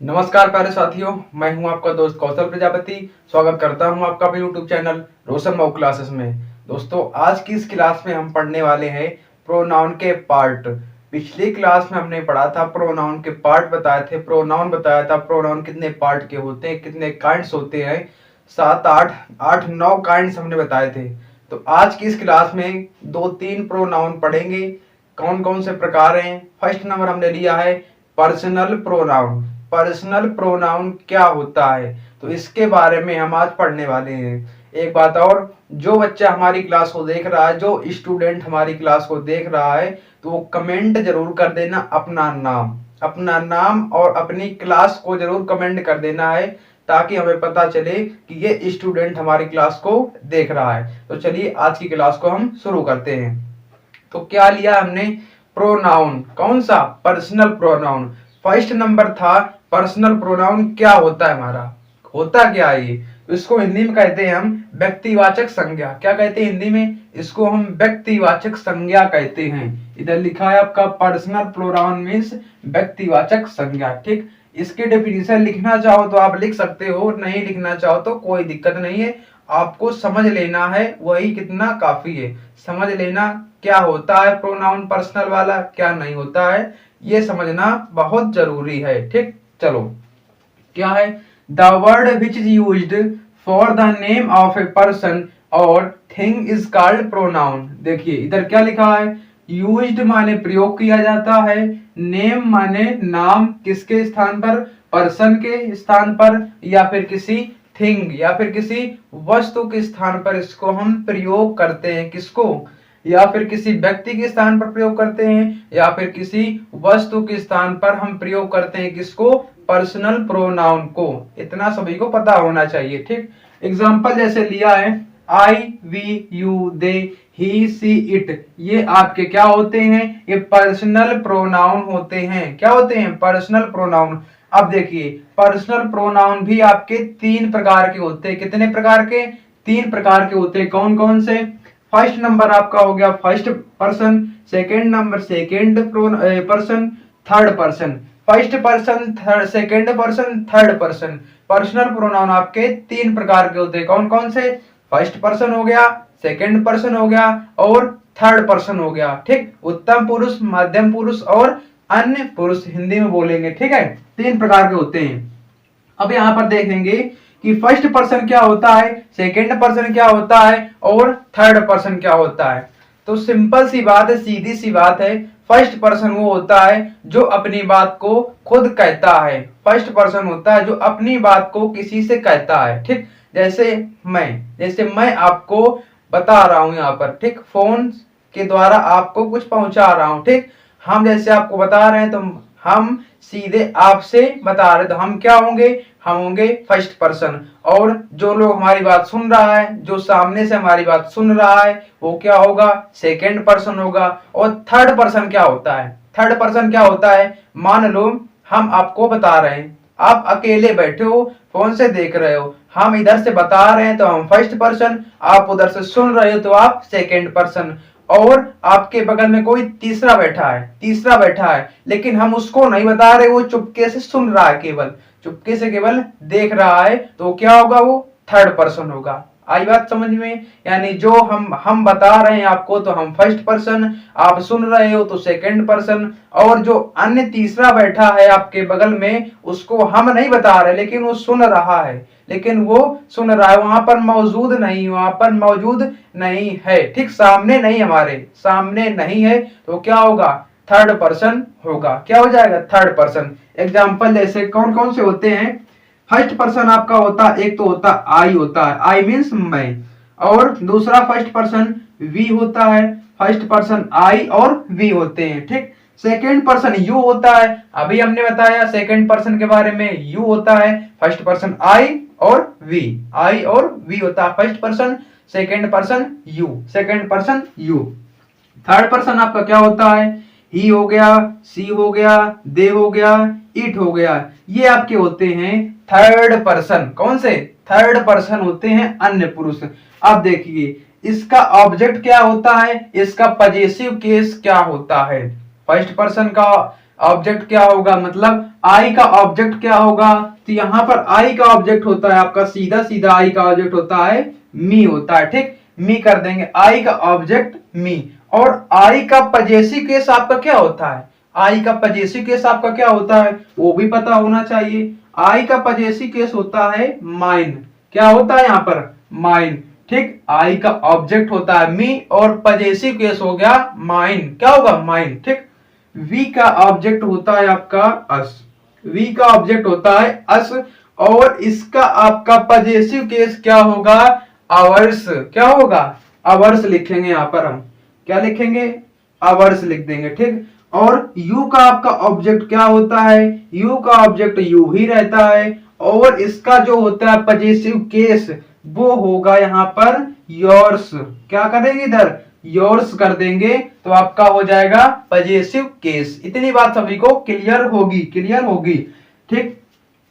नमस्कार प्यारे साथियों, मैं हूं आपका दोस्त कौशल प्रजापति। स्वागत करता हूं आपका अपने यूट्यूब चैनल रोशन मऊ क्लासेस में। दोस्तों, आज की इस क्लास में हम पढ़ने वाले हैं प्रोनाउन के पार्ट। पिछली क्लास में हमने पढ़ा था प्रोनाउन के पार्ट बताए थे, प्रोनाउन बताया था प्रोनाउन कितने पार्ट के होते हैं, कितने काइंड्स होते हैं। 7 8 8 9 काइंड्स हमने बताए थे। तो आज की इस क्लास में 2 3 प्रोनाउन पढ़ेंगे। कौन कौन से प्रकार हैं? फर्स्ट नंबर हमने लिया है पर्सनल प्रोनाउन। पर्सनल प्रोनाउन क्या होता है, तो इसके बारे में हम आज पढ़ने वाले हैं। एक बात और, जो बच्चा हमारी क्लास को देख रहा है, जो स्टूडेंट हमारी क्लास को देख रहा है, तो वो कमेंट जरूर कर देना अपना नाम और अपनी क्लास को जरूर कमेंट कर देना है, ताकि हमें पता चले कि ये स्टूडेंट हमारी क्लास को देख रहा है। तो चलिए आज की क्लास को हम शुरू करते हैं। तो क्या लिया हमने? प्रोनाउन। कौन सा? Personal pronoun. फर्स्ट नंबर था पर्सनल प्रोनाउन। क्या होता है हमारा? होता क्या है ये? इसको हिंदी में कहते हैं हम व्यक्तिवाचक संज्ञा। क्या कहते हैं हिंदी में? इसको हम व्यक्तिवाचक संज्ञा कहते हैं। इधर लिखा है आपका पर्सनल प्रोनाउन मीन्स व्यक्तिवाचक संज्ञा। ठीक, इसके डेफिनेशन लिखना चाहो तो आप लिख सकते हो, नहीं लिखना चाहो तो कोई दिक्कत नहीं है। आपको समझ लेना है, वही कितना काफी है। समझ लेना क्या होता है प्रोनाउन पर्सनल वाला, क्या नहीं होता है, ये समझना बहुत जरूरी है। ठीक, चलो क्या है? The word which is used for the name of a person और थिंग इज कॉल्ड प्रोनाउन। देखिए इधर क्या लिखा है? यूज्ड माने प्रयोग किया जाता है, नेम माने नाम, किसके स्थान पर? पर्सन के स्थान पर, या फिर किसी थिंग या फिर किसी वस्तु के स्थान पर इसको हम प्रयोग करते हैं। किसको? या फिर किसी व्यक्ति के स्थान पर प्रयोग करते हैं, या फिर किसी वस्तु के स्थान पर हम प्रयोग करते हैं। किसको? पर्सनल प्रोनाउन को। इतना सभी को पता होना चाहिए। ठीक, एग्जाम्पल जैसे लिया है I, we, you, they, he, she, it. ये आपके क्या होते हैं? ये पर्सनल प्रोनाउन होते हैं। क्या होते हैं? Personal pronoun. अब देखिए, पर्सनल प्रोनाउन भी आपके 3 प्रकार के होते हैं। कितने प्रकार के? 3 प्रकार के होते हैं। कौन कौन से? फर्स्ट नंबर आपका हो गया first person, second number second person, third person. First person, second person, third person. Personal pronoun आपके 3 प्रकार के होते हैं। कौन कौन से? फर्स्ट पर्सन हो गया, सेकेंड पर्सन हो गया और थर्ड पर्सन हो गया। ठीक, उत्तम पुरुष, मध्यम पुरुष और अन्य पुरुष हिंदी में बोलेंगे। ठीक है, 3 प्रकार के होते हैं। अब यहाँ पर देखेंगे कि फर्स्ट पर्सन क्या होता है, सेकंड पर्सन क्या होता है और थर्ड पर्सन क्या होता है। तो सिंपल सी बात है, सीधी सी बात है। फर्स्ट पर्सन वो होता है जो अपनी बात को खुद कहता है। फर्स्ट पर्सन होता है जो अपनी बात को किसी से कहता है। ठीक, जैसे मैं आपको बता रहा हूं यहाँ पर, ठीक, फोन के द्वारा आपको कुछ पहुंचा रहा हूं। ठीक, हम जैसे आपको बता रहे हैं तो हम सीधे आपसे बता रहे, तो हम क्या होंगे? हम होंगे फर्स्ट पर्सन। और जो लोग हमारी बात सुन रहा है, जो सामने से हमारी बात सुन रहा है, वो क्या होगा? सेकेंड पर्सन होगा। और थर्ड पर्सन क्या होता है? थर्ड पर्सन क्या होता है? मान लो हम आपको बता रहे हैं, आप अकेले बैठे हो, फोन से देख रहे हो, हम इधर से बता रहे हैं तो हम फर्स्ट पर्सन, आप उधर से सुन रहे हो तो आप सेकेंड पर्सन। और आपके बगल में कोई तीसरा बैठा है, लेकिन हम उसको नहीं बता रहे, वो चुपके से सुन रहा है, केवल चुपके से केवल देख रहा है, तो क्या होगा? वो थर्ड पर्सन होगा। आई बात समझ में? यानी जो हम बता रहे हैं आपको तो हम फर्स्ट पर्सन, आप सुन रहे हो तो सेकंड पर्सन, और जो अन्य तीसरा बैठा है आपके बगल में उसको हम नहीं बता रहे, लेकिन वो सुन रहा है, वहां पर मौजूद नहीं है। ठीक, सामने नहीं, हमारे सामने नहीं है, तो क्या होगा? थर्ड पर्सन होगा। क्या हो जाएगा? Third person. एग्जाम्पल जैसे कौन कौन से होते हैं? फर्स्ट पर्सन आपका होता है, एक तो होता आई होता है, आई मीन्स मैं, और दूसरा फर्स्ट पर्सन वी होता है। फर्स्ट पर्सन आई और वी होते हैं। ठीक, सेकेंड पर्सन यू होता है, अभी हमने बताया सेकेंड पर्सन के बारे में, यू होता है। फर्स्ट पर्सन आई और वी होता है first person, second person you. Third person आपका क्या होता है? ही हो गया, सी हो गया, दे हो गया, इट हो गया। ये आपके होते हैं थर्ड पर्सन। कौन से? थर्ड पर्सन होते हैं अन्य पुरुष। अब देखिए इसका ऑब्जेक्ट क्या होता है, इसका पजेसिव केस क्या होता है। फर्स्ट पर्सन का ऑब्जेक्ट क्या होगा, मतलब आई का ऑब्जेक्ट क्या होगा, तो यहाँ पर आई का ऑब्जेक्ट होता है आपका सीधा सीधा आई का ऑब्जेक्ट होता है मी होता है। ठीक, मी कर देंगे, आई का ऑब्जेक्ट मी। और आई का पजेसिव केस आपका क्या होता है, आई का पजेसिव केस आपका क्या होता है वो भी पता होना चाहिए। आई का पजेसिव केस होता है माइन। क्या होता है यहाँ पर, माइन। ठीक, आई का ऑब्जेक्ट होता है मी और पजेसिव केस हो गया माइन, क्या होगा, माइन। ठीक, वी का ऑब्जेक्ट होता है आपका अस, वी का ऑब्जेक्ट होता है अस और इसका आपका पजेसिव केस क्या होगा, आवर्स। क्या होगा, आवर्स लिखेंगे यहाँ पर हम, क्या लिखेंगे, आवर्स लिख देंगे। ठीक, और यू का आपका ऑब्जेक्ट क्या होता है, यू का ऑब्जेक्ट यू ही रहता है और इसका जो होता है पजेसिव केस वो होगा यहाँ पर योर्स। क्या करेंगे इधर, योर्स कर देंगे तो आपका हो जाएगा पजेसिव केस। इतनी बात सभी को क्लियर होगी, क्लियर होगी। ठीक,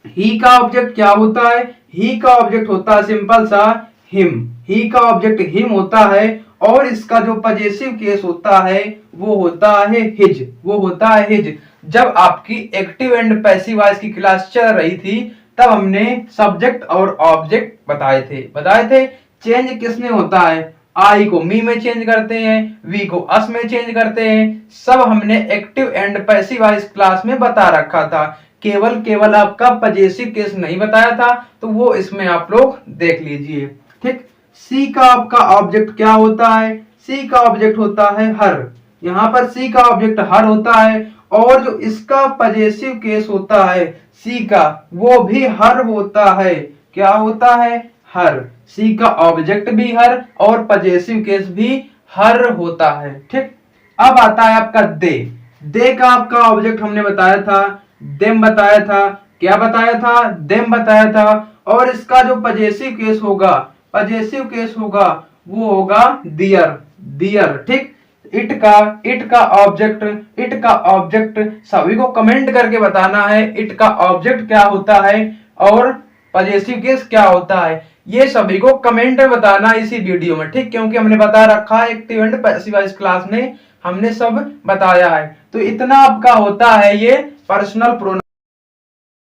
ही का ऑब्जेक्ट क्या होता है, ही का ऑब्जेक्ट होता है सिंपल सा हिम, ही का ऑब्जेक्ट हिम होता है और इसका जो पजेसिव केस होता है वो होता है हिज, वो होता है हिज। जब आपकी एक्टिव एंड पैसिव वॉइस की क्लास चल रही थी तब हमने सब्जेक्ट और ऑब्जेक्ट बताए थे चेंज किसमें होता है, आई को मी में चेंज करते हैं, वी को अस में चेंज करते हैं, सब हमने active and passive voice class में बता रखा था। केवल आपका पजेसिव केस नहीं बताया था तो वो इसमें आप लोग देख लीजिए। ठीक, सी का आपका ऑब्जेक्ट क्या होता है, सी का ऑब्जेक्ट होता है हर, यहाँ पर सी का ऑब्जेक्ट हर होता है और जो इसका पजेसिव केस होता है सी का वो भी हर होता है। क्या होता है, हर। सी का ऑब्जेक्ट भी हर और पजेसिव केस भी हर होता है। ठीक, अब आता है आपका दे का आपका ऑब्जेक्ट हमने बताया था देम बताया था, क्या बताया था, देम बताया था और इसका जो पजेसिव केस होगा, पजेसिव केस होगा वो होगा दियर, दियर। ठीक, इट का ऑब्जेक्ट सभी को कमेंट करके बताना है इट का ऑब्जेक्ट क्या होता है और पजेसिव केस क्या होता है, ये सभी को कमेंट में बताना इसी वीडियो में। ठीक, क्योंकि हमने बता रखा है active and passive voice class में हमने सब बताया है। तो इतना आपका होता है ये पर्सनल प्रोनाउन।